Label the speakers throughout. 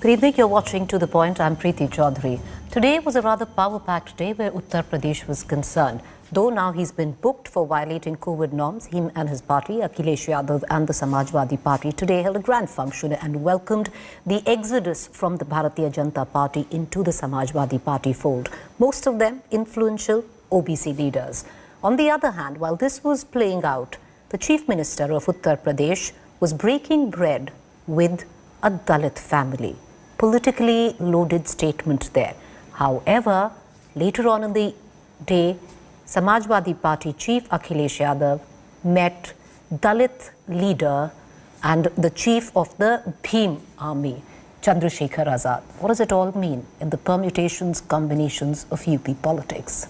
Speaker 1: Good evening, you're watching To The Point. I'm Preeti Chaudhary. Today was a rather power-packed day where Uttar Pradesh was concerned. Though now he's been booked for violating COVID norms, him and his party, Akhilesh Yadav and the Samajwadi Party, today held a grand function and welcomed the exodus from the Bharatiya Janata Party into the Samajwadi Party fold. Most of them influential OBC leaders. On the other hand, while this was playing out, the Chief Minister of Uttar Pradesh was breaking bread with a Dalit family. Politically loaded statement there. However, later on in the day, Samajwadi Party Chief Akhilesh Yadav met Dalit leader and the chief of the Bhim army, Chandrasekhar Azad. What does it all mean in the permutations, combinations of UP politics?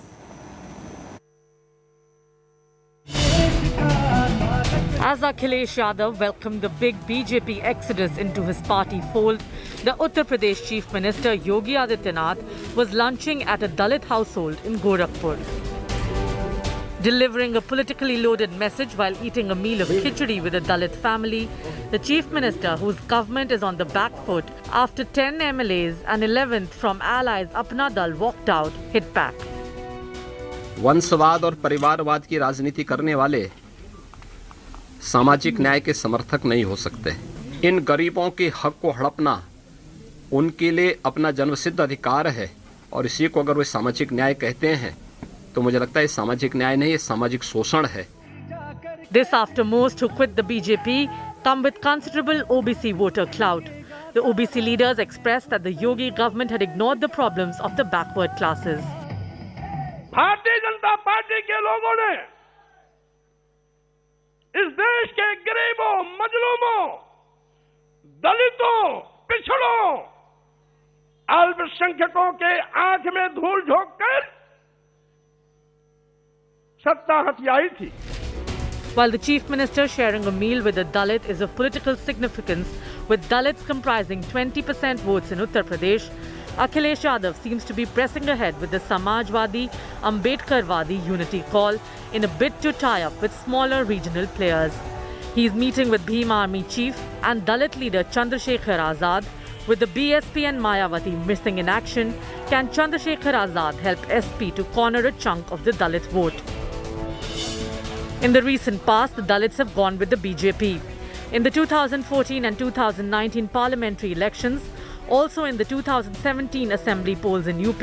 Speaker 2: As Akhilesh Yadav welcomed the big BJP exodus into his party fold, the Uttar Pradesh Chief Minister Yogi Adityanath was lunching at a Dalit household in Gorakhpur. Delivering a politically loaded message while eating a meal of khichdi with a Dalit family, the Chief Minister, whose government is on the back foot after 10 MLAs and 11th from allies Apna Dal walked out, hit back.
Speaker 3: वंशवाद और परिवारवाद की राजनीति करने वाले सामाजिक न्याय के समर्थक नहीं हो सकते। इन गरीबों के हक को हड़पना उनके लिए अपना जन्मसिद्ध अधिकार है और इसी को अगर वे सामाजिक न्याय कहते हैं तो मुझे लगता है सामाजिक न्याय नहीं, ये सामाजिक शोषण है।
Speaker 2: This after most who quit the BJP come with considerable OBC voter clout. The OBC leaders expressed that the Yogi government had ignored the problems of the backward classes.
Speaker 4: Bharatiya Janata party के लोगों ने इस देश के गरीबों, मजलूमों, दलितों, पिछड़ों, अल्पसंख्यकों के आंख में धूल झोंककर सत्ता हथियाई थी.
Speaker 2: While the Chief Minister sharing a meal with a Dalit is of political significance, with Dalits comprising 20% votes in Uttar Pradesh, Akhilesh Yadav seems to be pressing ahead with the Samajwadi Ambedkarwadi unity call in a bid to tie up with smaller regional players. He is meeting with Bhim Army Chief and Dalit leader Chandrasekhar Azad. With the BSP and Mayawati missing in action, can Chandrasekhar Azad help SP to corner a chunk of the Dalit vote? In the recent past, the Dalits have gone with the BJP. In the 2014 and 2019 parliamentary elections, also in the 2017 assembly polls in UP,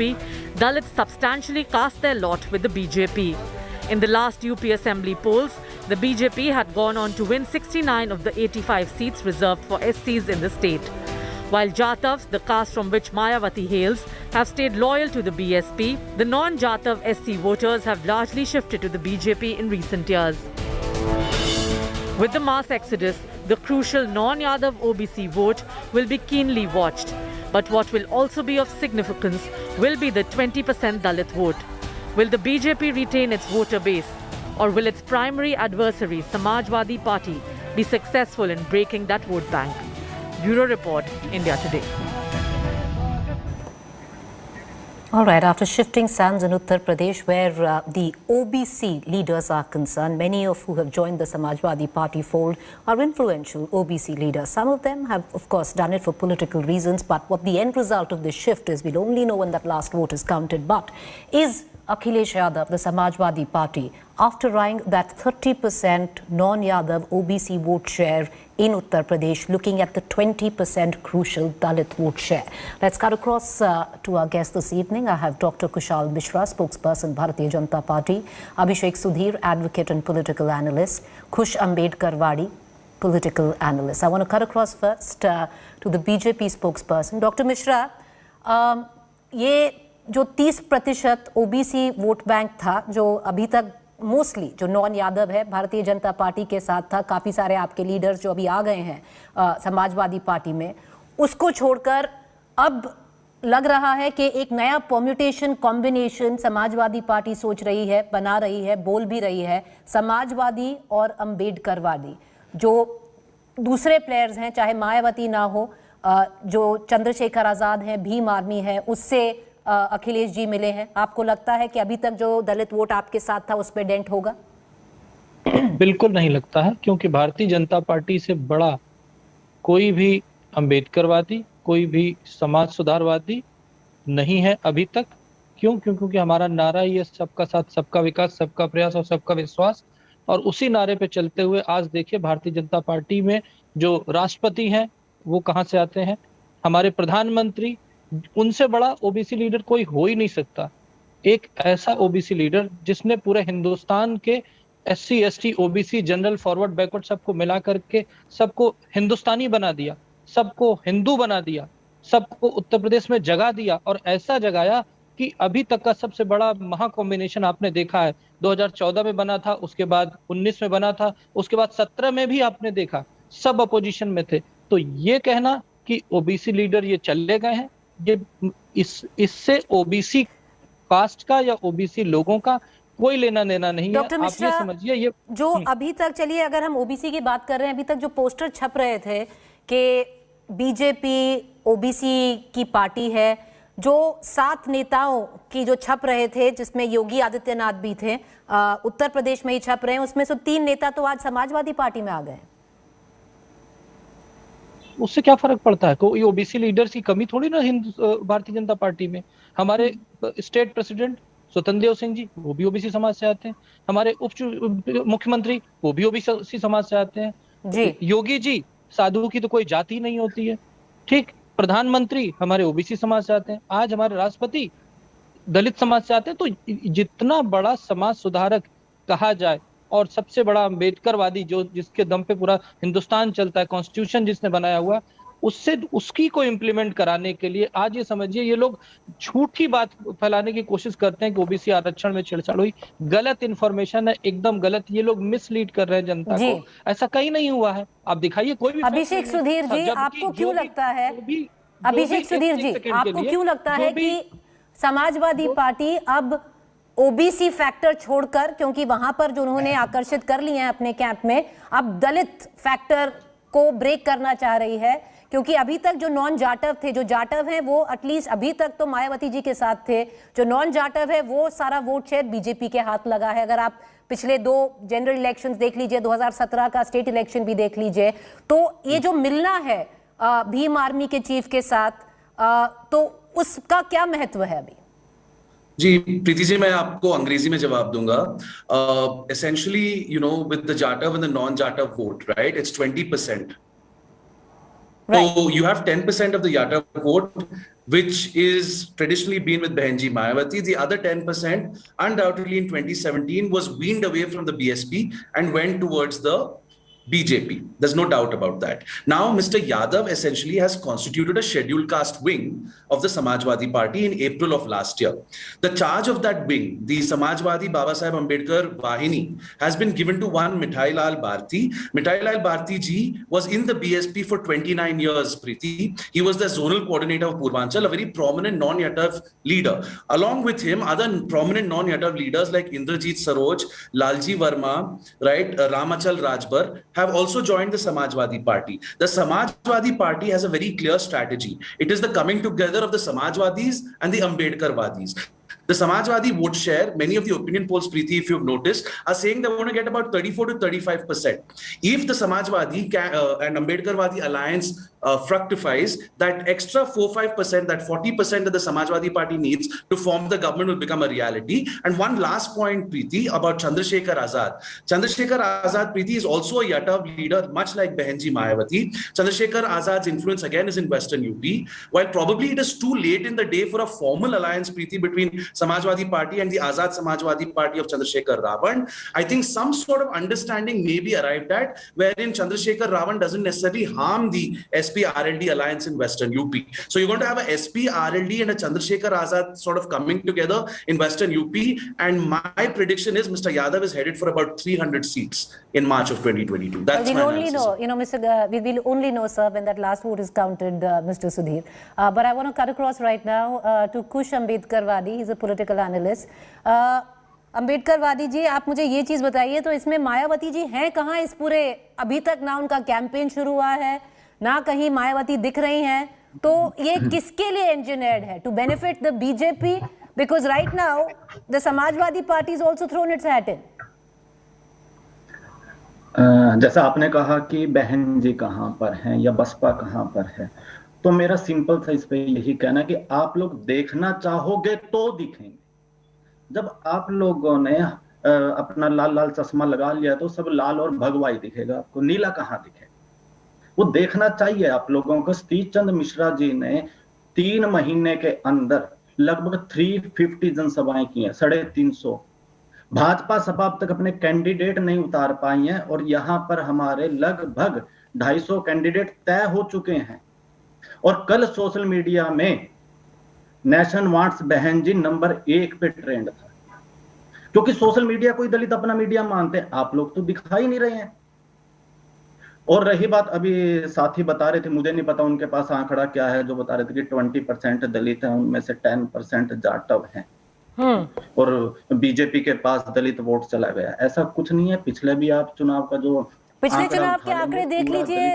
Speaker 2: Dalits substantially cast their lot with the BJP. In the last UP assembly polls, the BJP had gone on to win 69 of the 85 seats reserved for SCs in the state. While Jatavs, the caste from which Mayawati hails, have stayed loyal to the BSP, the non-Jatav SC voters have largely shifted to the BJP in recent years. With the mass exodus, the crucial non-Yadav OBC vote will be keenly watched. But what will also be of significance will be the 20% Dalit vote. Will the BJP retain its voter base? Or will its primary adversary, Samajwadi Party, be successful in breaking that vote bank? Bureau Report, India Today.
Speaker 1: All right, after shifting sands in Uttar Pradesh, where the OBC leaders are concerned, many of who have joined the Samajwadi Party fold are influential OBC leaders. Some of them have, of course, done it for political reasons, but what the end result of this shift is, we'll only know when that last vote is counted. But is Akhilesh Yadav, the Samajwadi Party, after eyeing that 30% non-Yadav OBC vote share in Uttar Pradesh, looking at the 20% crucial Dalit vote share? Let's cut across to our guest this evening. I have Dr. Kushal Mishra, spokesperson, Bharatiya Janata Party, Abhishek Sudhir, advocate and political analyst, Khush Ambedkarwadi, political analyst. I want to cut across first to the BJP spokesperson. Dr. Mishra, ये जो 30% OBC vote bank था, जो अभी तक mostly जो non Yadav है Bharatiya Janata party के साथ था, काफ़ी सारे आपके लीडर्स जो अभी आ गए हैं समाजवादी पार्टी में, उसको छोड़कर अब लग रहा है कि एक नया परम्यूटेशन कॉम्बिनेशन समाजवादी पार्टी सोच रही है, बना रही है, बोल भी रही है, समाजवादी और अम्बेडकरवादी। जो दूसरे प्लेयर्स हैं, चाहे मायावती ना हो, जो चंद्रशेखर आज़ाद हैं, भीम आर्मी है, उससे अखिलेश जी मिले हैं, आपको लगता है कि अभी तक जो दलित वोट आपके साथ था उस पर डेंट होगा?
Speaker 5: बिल्कुल नहीं लगता है, क्योंकि भारतीय जनता पार्टी से बड़ा कोई भी अम्बेडकरवादी कोई भी समाज सुधारवादी नहीं है अभी तक। क्योंकि हमारा नारा ही है सबका साथ, सबका विकास, सबका प्रयास और सबका विश्वास। और उसी नारे पे चलते हुए आज देखिए भारतीय जनता पार्टी में जो राष्ट्रपति हैं वो कहाँ से आते हैं, हमारे प्रधानमंत्री, उनसे बड़ा ओबीसी लीडर कोई हो ही नहीं सकता। एक ऐसा ओबीसी लीडर जिसने पूरे हिंदुस्तान के SC ST OBC general forward backward सबको मिला करके सबको हिंदुस्तानी बना दिया, सबको हिंदू बना दिया, सबको उत्तर प्रदेश में जगा दिया और ऐसा जगाया कि अभी तक का सबसे बड़ा महा कॉम्बिनेशन आपने देखा है। 2014 में बना था, उसके बाद 19 में बना था, उसके बाद 17 में भी आपने देखा, सब अपोजिशन में थे। तो ये कहना कि ओबीसी लीडर ये चले गए हैं, ये इससे ओबीसी कास्ट का या ओबीसी लोगों का कोई लेना देना नहीं है।
Speaker 1: डॉक्टर
Speaker 5: आप ये
Speaker 1: मिश्रा,
Speaker 5: समझिए ये
Speaker 1: जो अभी तक, चलिए अगर हम ओबीसी की बात कर रहे हैं, अभी तक जो पोस्टर छप रहे थे कि बीजेपी ओबीसी की पार्टी है, जो 7 नेताओं की जो छप रहे थे जिसमें योगी आदित्यनाथ भी थे, उत्तर प्रदेश में ही छप रहे हैं, उसमें से 3 नेता तो आज समाजवादी पार्टी में आ गए।
Speaker 5: उससे क्या फर्क पड़ता है? कोई ओबीसी लीडर्स की कमी थोड़ी ना भारतीय जनता पार्टी में। हमारे स्टेट प्रेसिडेंट स्वतंत्र देव सिंह जी, वो भी ओबीसी समाज से आते हैं। हमारे मुख्यमंत्री वो भी ओबीसी समाज से आते हैं
Speaker 1: जी।
Speaker 5: योगी जी, साधु की तो कोई जाति नहीं होती है, ठीक। प्रधानमंत्री हमारे ओबीसी समाज से आते हैं। आज हमारे राष्ट्रपति दलित समाज से आते हैं। तो जितना बड़ा समाज सुधारक कहा जाए और सबसे बड़ा अम्बेडकरवादी, जो जिसके दम पे पूरा हिंदुस्तान चलता है, कॉन्स्टिट्यूशन जिसने बनाया हुआ, उसकी को इम्प्लीमेंट कराने के लिए आज ये समझिए ये लोग झूठी बात फैलाने की कोशिश करते हैं कि ओबीसी आरक्षण में छेड़छाड़ हुई। गलत इंफॉर्मेशन है, एकदम गलत। ये लोग मिसलीड कर रहे हैं जनता को। ऐसा कहीं नहीं हुआ है। आप दिखाइए कोई भी।
Speaker 1: अभिषेक सुधीर जी, आपको क्यों लगता है, अभिषेक सुधीर जी, आपको क्यों लगता है कि समाजवादी पार्टी अब ओबीसी फैक्टर छोड़कर, क्योंकि वहां पर जो उन्होंने आकर्षित कर लिए हैं अपने कैंप में, अब दलित फैक्टर को ब्रेक करना चाह रही है? क्योंकि अभी तक जो नॉन जाटव थे, जो जाटव हैं वो एटलीस्ट अभी तक तो मायावती जी के साथ थे, जो नॉन जाटव है वो सारा वोट शेयर बीजेपी के हाथ लगा है। अगर आप पिछले 2 जनरल इलेक्शंस देख लीजिए, 2017 का स्टेट इलेक्शन भी देख लीजिए, तो ये जो मिलना है भीम आर्मी के चीफ के साथ, तो उसका क्या महत्व है अभी?
Speaker 6: जी प्रीति जी, मैं आपको अंग्रेजी में जवाब दूंगा। Essentially with the Jatav and the non Jatav vote, right, it's 20%. Right. So you have 10% of the Yadav vote, which is traditionally been with Behenji Mayawati. The other 10% undoubtedly in 2017 was weaned away from the BSP and went towards the BJP. There's no doubt about that. Now, Mr. Yadav essentially has constituted a scheduled caste wing of the Samajwadi Party in April of last year. The charge of that wing, the Samajwadi Baba Saheb Ambedkar Vahini, has been given to one Mithai Lal Bharti. Mithai Lal Bharti ji was in the BSP for 29 years, Preeti. He was the zonal coordinator of Purvanchal, a very prominent non-Yadav leader. Along with him, other prominent non-Yadav leaders like Indrajit Saroj, Lalji Verma, right, Ramachal Rajbar, have also joined the Samajwadi Party. The Samajwadi Party has a very clear strategy. It is the coming together of the Samajwadis and the Ambedkarwadis. The Samajwadi vote share, many of the opinion polls, Preeti, if you've noticed, are saying they want to get about 34 to 35%. If the Samajwadi and Ambedkarwadi alliance fructifies, that extra 4-5%, that 40% that the Samajwadi Party needs to form the government will become a reality. And one last point, Preeti, about Chandrasekhar Azad. Chandrasekhar Azad, Preeti, is also a Yadav leader, much like Behenji Mayawati. Chandrasekhar Azad's influence again is in Western UP. While probably it is too late in the day for a formal alliance, Preeti, between Samajwadi Party and the Azad Samajwadi Party of Chandrasekhar Ravan, I think some sort of understanding may be arrived at, wherein Chandrasekhar Ravan doesn't necessarily harm the SP-RLD alliance in Western UP. So you're going to have a SP-RLD and a Chandrasekhar Azad sort of coming together in Western UP, and my prediction is Mr. Yadav is headed for about 300 seats in March of 2022. That's
Speaker 1: we'll
Speaker 6: my
Speaker 1: only
Speaker 6: analysis.
Speaker 1: know, we will only know, sir, when that last vote is counted, Mr. Sudhir. But I want to cut across right now to Kush Ambedkarwadi. He's a political analyst. अम्बेडकरवादी जी, आप मुझे ये चीज़ बताइए, तो इसमें मायावती जी हैं कहाँ इस पूरे, अभी तक ना उनका कैंपेन शुरू हुआ है, ना कहीं मायावती दिख रही हैं, तो ये किसके लिए इंजीनियर्ड है? To benefit the BJP, because right now the Samajwadi party is also thrown its hat in.
Speaker 7: जैसा आपने कहा कि बहन जी कहाँ पर हैं या बसपा कहाँ पर है, तो मेरा सिंपल सा इस पे यही कहना है कि आप लोग देखना चाहोगे तो दिखेंगे। जब आप लोगों ने अपना लाल लाल चश्मा लगा लिया तो सब लाल और भगवा ही दिखेगा, आपको नीला कहाँ दिखेगा? वो देखना चाहिए आप लोगों को। सतीश चंद्र मिश्रा जी ने 3 महीने के अंदर लगभग 350 जनसभाएं की हैं, 350। भाजपा सपा अब तक अपने कैंडिडेट नहीं उतार पाई हैं और यहां पर हमारे लगभग 250 कैंडिडेट तय हो चुके हैं। और कल सोशल मीडिया में नेशन वांट्स बहन जी नंबर 1 पे ट्रेंड था, क्योंकि सोशल मीडिया कोई दलित अपना मीडिया मानते हैं। आप लोग तो दिखाई नहीं रहे हैं। और रही बात, अभी साथी बता रहे थे, मुझे नहीं पता उनके पास आंकड़ा क्या है, जो बता रहे थे कि 20% दलित हैं, उनमें से 10% जाटव हैं और बीजेपी के पास दलित वोट चला गया। ऐसा कुछ नहीं है। पिछले भी आप चुनाव का जो
Speaker 1: पिछले चुनाव के आंकड़े देख लीजिए,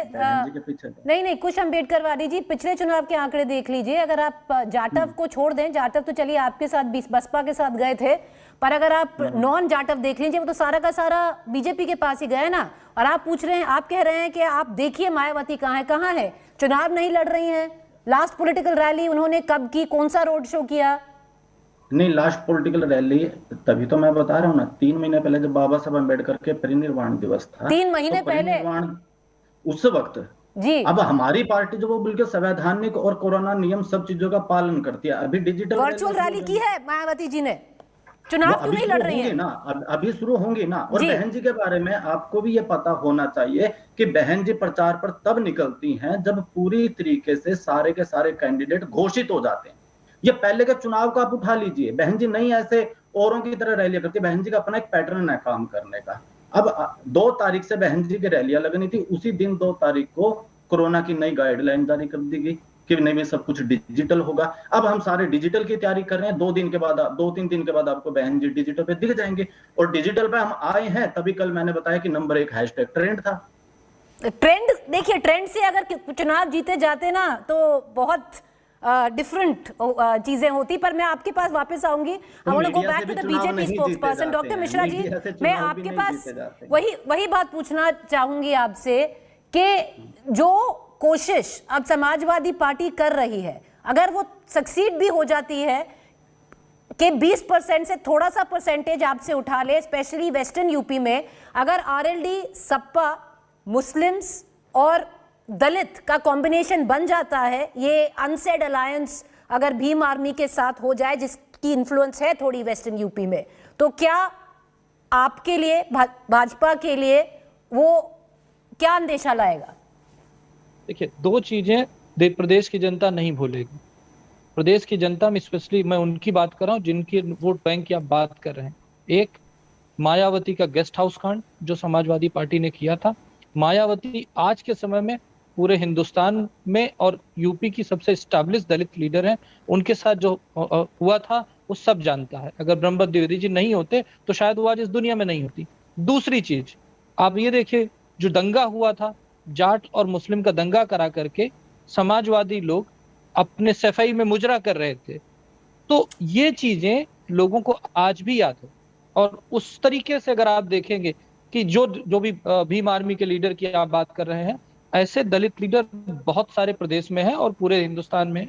Speaker 1: नहीं कुछ अम्बेडकर वादी जी, पिछले चुनाव के आंकड़े देख लीजिए। अगर आप जाटव को छोड़ दें, जाटव तो चलिए आपके साथ बसपा के साथ गए थे, पर अगर आप नॉन जाटव देख लीजिए, वो तो सारा का सारा बीजेपी के पास ही गए ना। और आप पूछ रहे हैं, आप कह रहे हैं कि आप देखिए मायावती कहाँ है, चुनाव नहीं लड़ रही हैं। लास्ट पॉलिटिकल रैली उन्होंने कब की, कौन सा रोड शो किया?
Speaker 7: नहीं, लास्ट पॉलिटिकल रैली तभी तो मैं बता रहा हूँ ना, 3 महीने पहले जब बाबा साहब अम्बेडकर के परिनिर्वाण दिवस था,
Speaker 1: 3 महीने पहले
Speaker 7: उस वक्त जी। अब हमारी पार्टी जो वो बिल्कुल संवैधानिक और कोरोना नियम सब चीजों का पालन करती है। अभी डिजिटल
Speaker 1: वर्चुअल रैली की है मायावती जी ने, चुनाव क्यों नहीं लड़ रही है
Speaker 7: ना? अभी शुरू होंगी ना। और बहन जी के बारे में आपको भी ये पता होना चाहिए कि बहन जी प्रचार पर तब निकलती हैं जब पूरी तरीके से सारे के सारे कैंडिडेट घोषित हो जाते हैं। ये पहले के चुनाव का आप उठा लीजिए, बहन जी नहीं ऐसे औरों की तरह रैलियां करती। बहन जी का अपना एक पैटर्न है काम करने का। अब 2 तारीख से बहन जी की रैलियां लगनी थी, उसी दिन 2 तारीख को कोरोना की नई गाइडलाइन जारी कर दी गई कि नहीं में सब कुछ डिजिटल होगा। अब हम सारे डिजिटल की तैयारी कर रहे हैं। 2-3 दिन के बाद आपको बहन जी डिजिटल पे दिख जाएंगे। और डिजिटल पे हम आए हैं तभी कल मैंने बताया कि नंबर 1 हैशटैग ट्रेंड था।
Speaker 1: ट्रेंड देखिए, ट्रेंड से अगर चुनाव जीते जाते ना तो बहुत डिफरेंट चीजें होती। पर मैं आपके पास वापस आऊंगी। I want to go back to the BJP spokesperson doctor Mishra ji. मैं आपके पास वही बात पूछना चाहूंगी आपसे कि जो कोशिश अब समाजवादी पार्टी कर रही है, अगर वो सक्सीड भी हो जाती है कि 20% से थोड़ा सा परसेंटेज आपसे उठा ले, स्पेशली वेस्टर्न यूपी में, अगर आरएलडी, सपा, मुस्लिम्स और दलित का कॉम्बिनेशन बन जाता है, ये अनसेड अलायंस अगर भीम आर्मी के साथ हो जाए, जिसकी इन्फ्लुएंस है थोड़ी वेस्टर्न यूपी में, तो क्या आपके लिए, भाजपा के लिए वो क्या अंदेशा लाएगा?
Speaker 5: देखिए, 2 चीजें प्रदेश की जनता नहीं भूलेगी। प्रदेश की जनता में स्पेशली मैं उनकी बात कर रहा हूँ जिनकी वोट बैंक की आप बात कर रहे हैं। एक, मायावती का गेस्ट हाउस कांड जो समाजवादी पार्टी ने किया था। मायावती आज के समय में पूरे हिंदुस्तान में और यूपी की सबसे स्टैब्लिश दलित लीडर हैं। उनके साथ जो हुआ था वो सब जानता है। अगर ब्रह्मदत्त द्विवेदी जी नहीं होते तो शायद वो आज इस दुनिया में नहीं होती। दूसरी चीज, आप ये देखिए, जो दंगा हुआ था, जाट और मुस्लिम का दंगा करा करके समाजवादी लोग अपने सफाई में मुजरा कर रहे थे। तो ये चीजें लोगों को आज भी याद है। और उस तरीके से अगर आप देखेंगे कि जो भी भीम आर्मी के लीडर की आप बात कर रहे हैं, ऐसे दलित लीडर बहुत सारे प्रदेश में हैं और पूरे हिंदुस्तान में।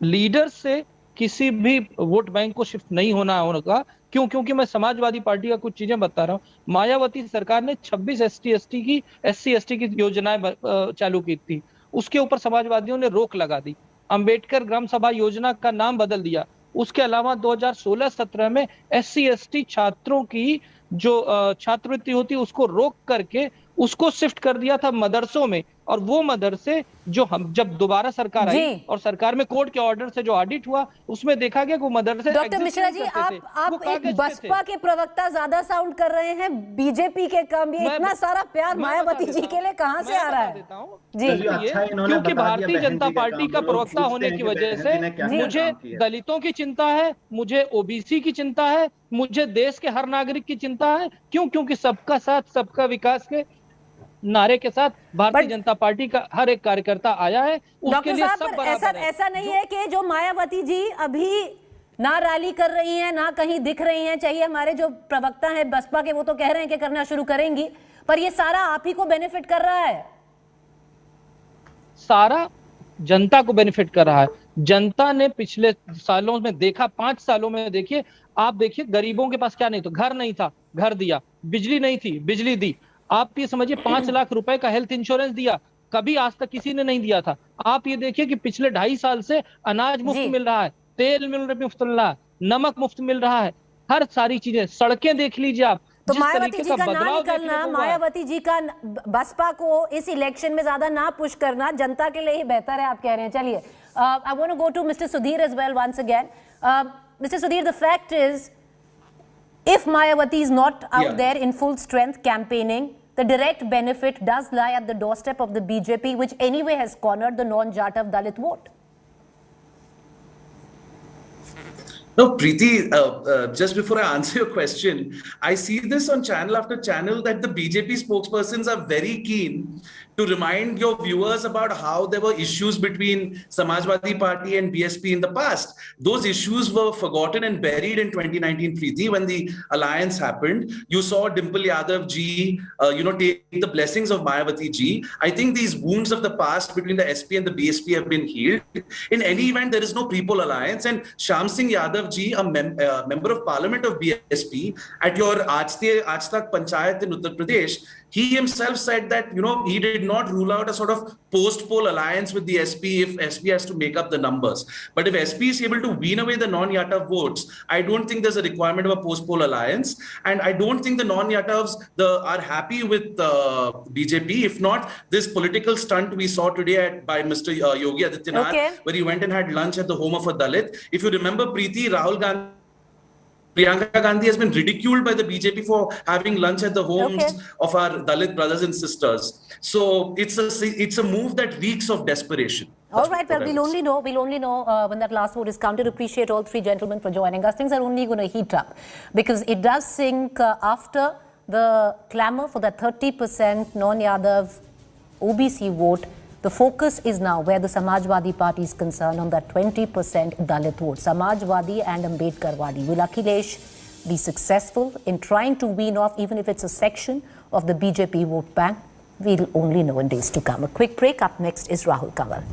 Speaker 5: लीडर से किसी भी वोट बैंक को शिफ्ट नहीं होना होगा। क्यों? क्योंकि मैं समाजवादी पार्टी का कुछ चीजें बता रहा हूँ। मायावती सरकार ने 26 SC ST की योजनाएं चालू की थी, उसके ऊपर समाजवादियों ने रोक लगा दी। अंबेडकर ग्राम सभा योजना का नाम बदल दिया। उसके अलावा 2016-17 में SC ST छात्रों की जो छात्रवृत्ति होती उसको रोक करके उसको शिफ्ट कर दिया था मदरसों में। और वो मदरसे जो हम जब दोबारा सरकार आई और सरकार में कोर्ट के ऑर्डर से जो ऑडिट हुआ, उसमें देखा गया कि वो मदरसे
Speaker 1: डॉक्टर मिश्रा जी, आप एक बसपा के प्रवक्ता ज्यादा साउंड कर रहे हैं, बीजेपी के कम। ये इतना सारा प्यार मायावती जी के लिए कहाँ से आ रहा है? जी,
Speaker 5: क्योंकि भारतीय जनता पार्टी का प्रवक्ता होने की वजह से मुझे दलितों की चिंता है, मुझे ओबीसी की चिंता है, मुझे देश के हर नागरिक की चिंता है। क्यों? क्योंकि सबका साथ सबका विकास के नारे के साथ भारतीय जनता पार्टी का हर एक कार्यकर्ता आया है। उसके लिए सब बराबर है।
Speaker 1: ऐसा नहीं है कि जो मायावती जी अभी ना रैली कर रही हैं, ना कहीं दिख रही हैं, चाहिए हमारे जो प्रवक्ता हैं बसपा के, वो तो कह रहे हैं कि करना शुरू करेंगी, पर ये सारा आप ही को बेनिफिट कर रहा है।
Speaker 5: सारा जनता को बेनिफिट कर रहा है। जनता ने पिछले सालों में देखा, 5 सालों में देखिए, आप देखिए गरीबों के पास क्या नहीं था, घर नहीं था, घर दिया, बिजली नहीं थी, बिजली दी। आप ये समझिए 5 लाख रुपए का हेल्थ इंश्योरेंस दिया, कभी आज तक किसी ने नहीं दिया था। आप ये देखिए कि पिछले 2.5 साल से अनाज मुफ्त मिल रहा है, तेल मुफ्त मिल रहा है, नमक मुफ्त मिल रहा है, हर सारी चीजें, सड़कें देख लीजिए आप।
Speaker 1: तो मायावती जी का ना निकलना, मायावती जी का बसपा को इस इलेक्शन में ज्यादा ना पुश करना जनता के लिए ही बेहतर है, आप कह रहे हैं। चलिए, I want to go to mister Sudhir as well once again. Mister Sudhir, the fact is, if Mayawati is not out there in full strength campaigning, the direct benefit does lie at the doorstep of the BJP, which anyway has cornered the non-Jatav Dalit vote.
Speaker 6: No, Preeti, just before I answer your question, I see this on channel after channel that the BJP spokespersons are very keen to remind your viewers about how there were issues between Samajwadi Party and BSP in the past. Those issues were forgotten and buried in 2019, Preeti, when the alliance happened. You saw Dimple Yadav ji, take the blessings of Mayawati ji. I think these wounds of the past between the SP and the BSP have been healed. In any event, there is no pre-poll alliance, and Shyam Singh Yadav ji, a member of parliament of BSP, at your Aaj Tak Panchayat in Uttar Pradesh, he himself said that, he did not rule out a sort of post-poll alliance with the SP if SP has to make up the numbers. But if SP is able to wean away the non-Yatav votes, I don't think there's a requirement of a post-poll alliance. And I don't think the non-Yatavs are happy with BJP. If not, this political stunt we saw today by Mr. Yogi Adityanath, where he went and had lunch at the home of a Dalit. If you remember, Preeti, Priyanka Gandhi has been ridiculed by the BJP for having lunch at the homes of our Dalit brothers and sisters. So it's a move that reeks of desperation.
Speaker 1: All right, well, we'll only know when that last vote is counted. Appreciate all three gentlemen for joining us. Things are only going to heat up because it does sink after the clamor for that 30% non-Yadav OBC vote. The focus is now where the Samajwadi Party is concerned on that 20% Dalit vote. Samajwadi and Ambedkarwadi. Will Akhilesh be successful in trying to wean off, even if it's a section of the BJP vote bank? We'll only know in days to come. A quick break. Up next is Rahul Kanwal.